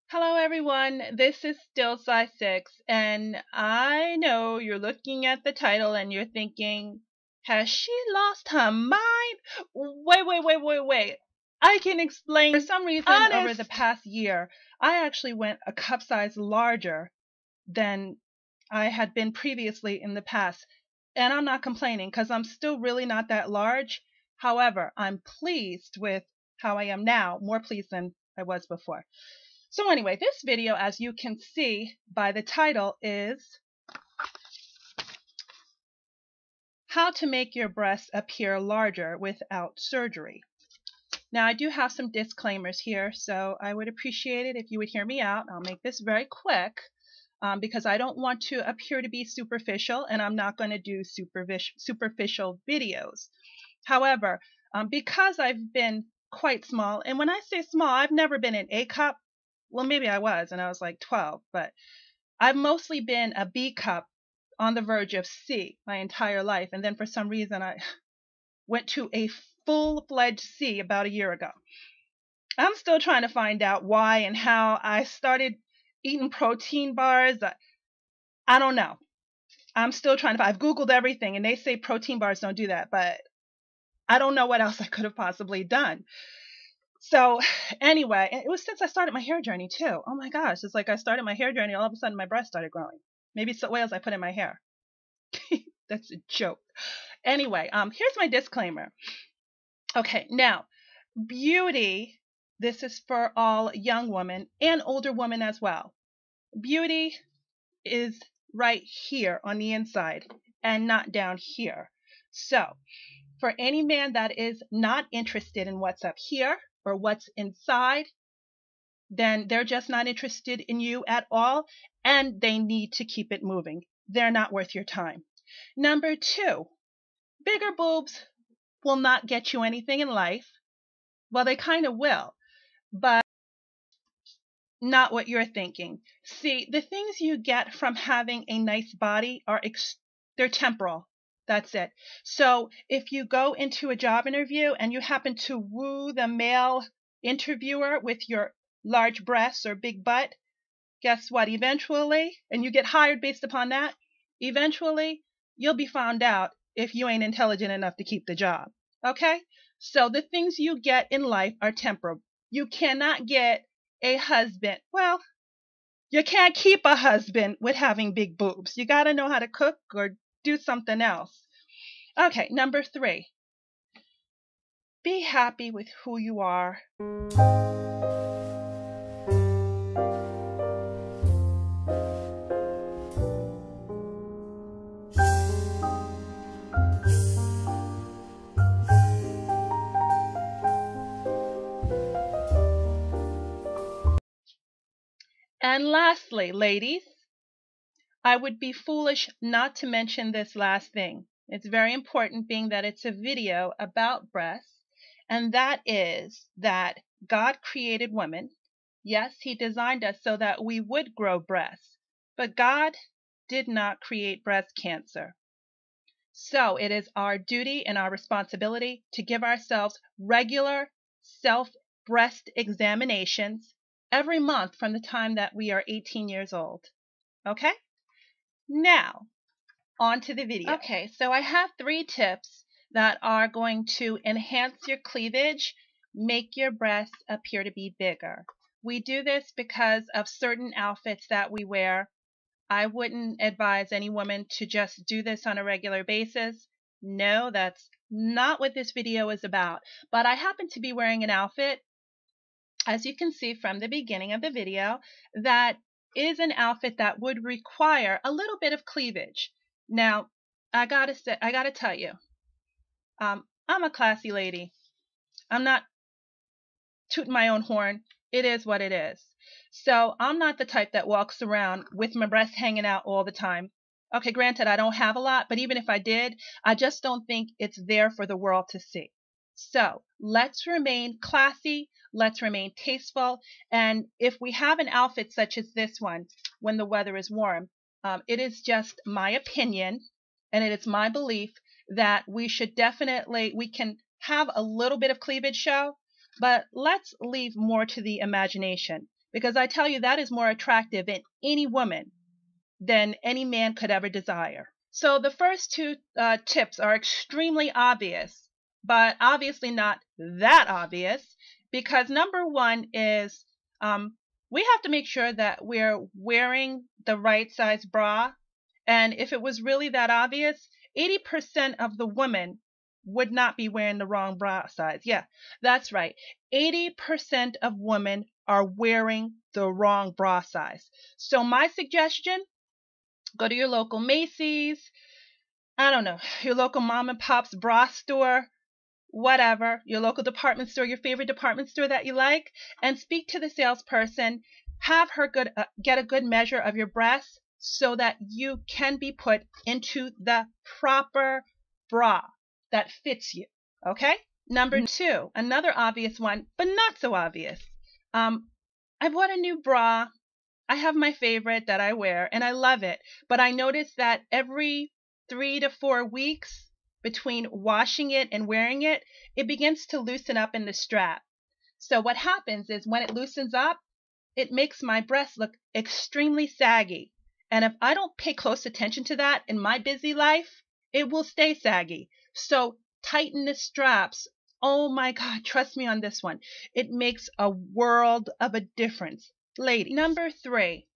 Hello everyone, this is Still Size 6, and I know you're looking at the title and you're thinking, has she lost her mind? Wait. I can explain. For some reason, over the past year, I actually went a cup size larger than I had been previously in the past. And I'm not complaining because I'm still really not that large. However, I'm pleased with how I am now, more pleased than I was before. So anyway, this video, as you can see by the title, is how to make your breasts appear larger without surgery. Now, I do have some disclaimers here, so I would appreciate it if you would hear me out. I'll make this very quick because I don't want to appear to be superficial, and I'm not going to do superficial videos. However, because I've been quite small, and when I say small, I've never been an A cup. Well, maybe I was, and I was like 12, but I've mostly been a B cup on the verge of C my entire life. And then for some reason, I went to a full-fledged C about a year ago. I'm still trying to find out why and how. I started eating protein bars. I don't know. I'm still trying to find. I've Googled everything, and they say protein bars don't do that, but I don't know what else I could have possibly done. So anyway, it was since I started my hair journey too. Oh my gosh, it's like I started my hair journey, all of a sudden my breasts started growing. Maybe it's the oils I put in my hair. That's a joke. Anyway, here's my disclaimer. Okay, now, beauty, this is for all young women and older women as well. Beauty is right here on the inside and not down here. So, for any man that is not interested in what's up here or what's inside, then they're just not interested in you at all, and they need to keep it moving. They're not worth your time. Number two, bigger boobs will not get you anything in life. Well, they kind of will, but not what you're thinking. See, the things you get from having a nice body are they're temporal. That's it. So if you go into a job interview and you happen to woo the male interviewer with your large breasts or big butt, guess what? Eventually, and you get hired based upon that, eventually you'll be found out if you ain't intelligent enough to keep the job. Okay? So the things you get in life are temporal. You cannot get a husband. Well, you can't keep a husband with having big boobs. You got to know how to cook or do something else. Okay, number three. Be happy with who you are. And lastly, ladies, I would be foolish not to mention this last thing. It's very important, being that it's a video about breasts, and that is that God created women. Yes, He designed us so that we would grow breasts, but God did not create breast cancer. So it is our duty and our responsibility to give ourselves regular breast examinations every month from the time that we are 18 years old. Okay? Now, on to the video. Okay, so I have 3 tips that are going to enhance your cleavage, make your breasts appear to be bigger. We do this because of certain outfits that we wear. I wouldn't advise any woman to just do this on a regular basis. No, that's not what this video is about. But I happen to be wearing an outfit, as you can see from the beginning of the video, that is an outfit that would require a little bit of cleavage. Now, I gotta tell you, I'm a classy lady. I'm not tooting my own horn. It is what it is. So I'm not the type that walks around with my breasts hanging out all the time. Okay, granted, I don't have a lot, but even if I did, I just don't think it's there for the world to see. So let's remain classy, let's remain tasteful, and if we have an outfit such as this one, when the weather is warm, it is just my opinion, and it is my belief that we can have a little bit of cleavage show, but let's leave more to the imagination, because I tell you that is more attractive in any woman than any man could ever desire. So the first two tips are extremely obvious, but obviously not that obvious, because number one is we have to make sure that we're wearing the right size bra. And if it was really that obvious, 80% of the women would not be wearing the wrong bra size. Yeah, that's right. 80% of women are wearing the wrong bra size. So my suggestion, go to your local Macy's, I don't know, your local mom and pop's bra store, whatever, your local department store, your favorite department store that you like, and speak to the salesperson. Have her get a good measure of your breasts so that you can be put into the proper bra that fits you. Okay? Number two, another obvious one, but not so obvious. I bought a new bra. I have my favorite that I wear, and I love it. But I noticed that every 3 to 4 weeks between washing it and wearing it, it begins to loosen up in the strap. So what happens is when it loosens up, it makes my breasts look extremely saggy. And if I don't pay close attention to that in my busy life, it will stay saggy. So tighten the straps. Oh my God, trust me on this one. It makes a world of a difference. Lady. Number three,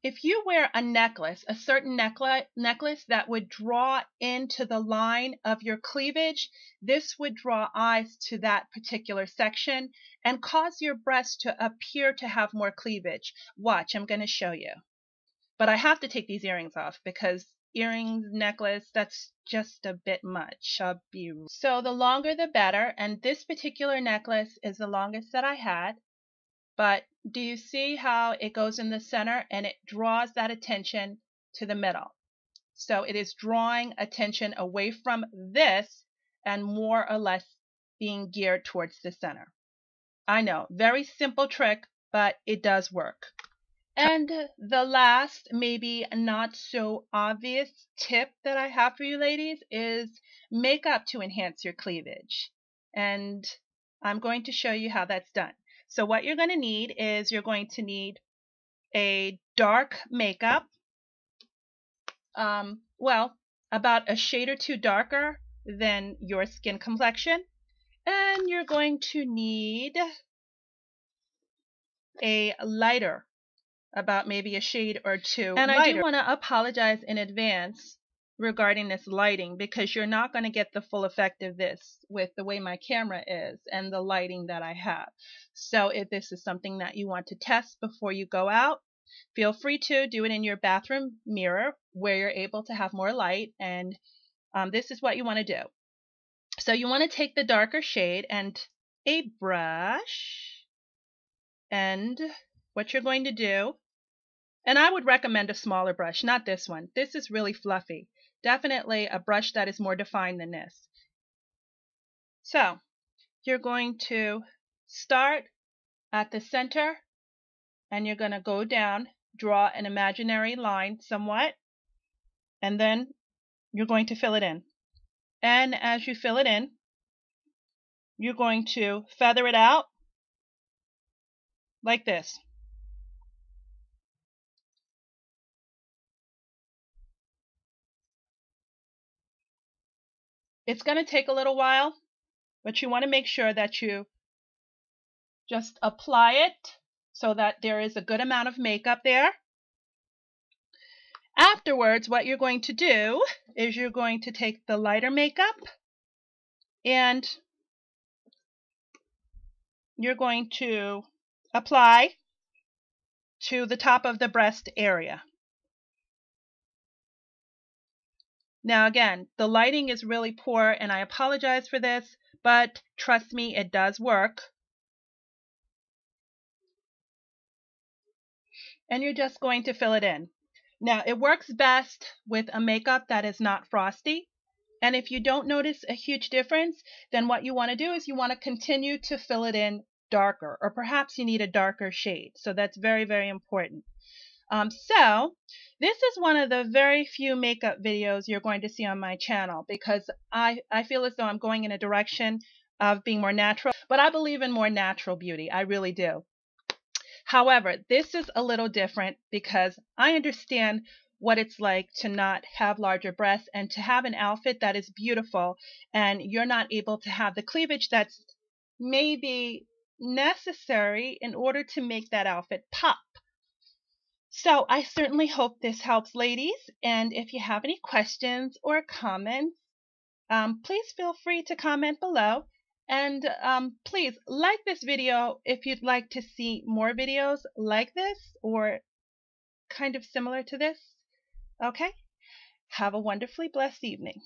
if you wear a necklace, a certain necklace that would draw into the line of your cleavage, this would draw eyes to that particular section and cause your breast to appear to have more cleavage. Watch, I'm going to show you. But I have to take these earrings off because earrings, necklace, that's just a bit much. So the longer the better, and this particular necklace is the longest that I had. But do you see how it goes in the center and it draws that attention to the middle? So it is drawing attention away from this and more or less being geared towards the center. I know, very simple trick, but it does work. And the last, maybe not so obvious tip that I have for you ladies is makeup to enhance your cleavage. And I'm going to show you how that's done. So what you're going to need is you're going to need a dark makeup, well, about a shade or two darker than your skin complexion. And you're going to need a lighter, about maybe a shade or two lighter. And I do want to apologize in advance regarding this lighting because you're not going to get the full effect of this with the way my camera is and the lighting that I have. So if this is something that you want to test before you go out, feel free to do it in your bathroom mirror where you're able to have more light, and this is what you want to do. So you want to take the darker shade and a brush, and what you're going to do, and I would recommend a smaller brush, not this one. This is really fluffy. Definitely a brush that is more defined than this. So you're going to start at the center and you're going to go down, draw an imaginary line somewhat, and then you're going to fill it in. And as you fill it in, you're going to feather it out like this. It's going to take a little while, but you want to make sure that you just apply it so that there is a good amount of makeup there. Afterwards, what you're going to do is you're going to take the lighter makeup and you're going to apply to the top of the breast area. Now again, the lighting is really poor and I apologize for this, but trust me, it does work. And you're just going to fill it in. Now it works best with a makeup that is not frosty. And if you don't notice a huge difference, then what you want to do is you want to continue to fill it in darker, or perhaps you need a darker shade. So that's very, very important. So this is one of the very few makeup videos you're going to see on my channel because I feel as though I'm going in a direction of being more natural, but I believe in more natural beauty. I really do. However, this is a little different because I understand what it's like to not have larger breasts and to have an outfit that is beautiful and you're not able to have the cleavage that's maybe necessary in order to make that outfit pop. So I certainly hope this helps, ladies. And if you have any questions or comments, please feel free to comment below. And please like this video if you'd like to see more videos like this or kind of similar to this. Okay? Have a wonderfully blessed evening.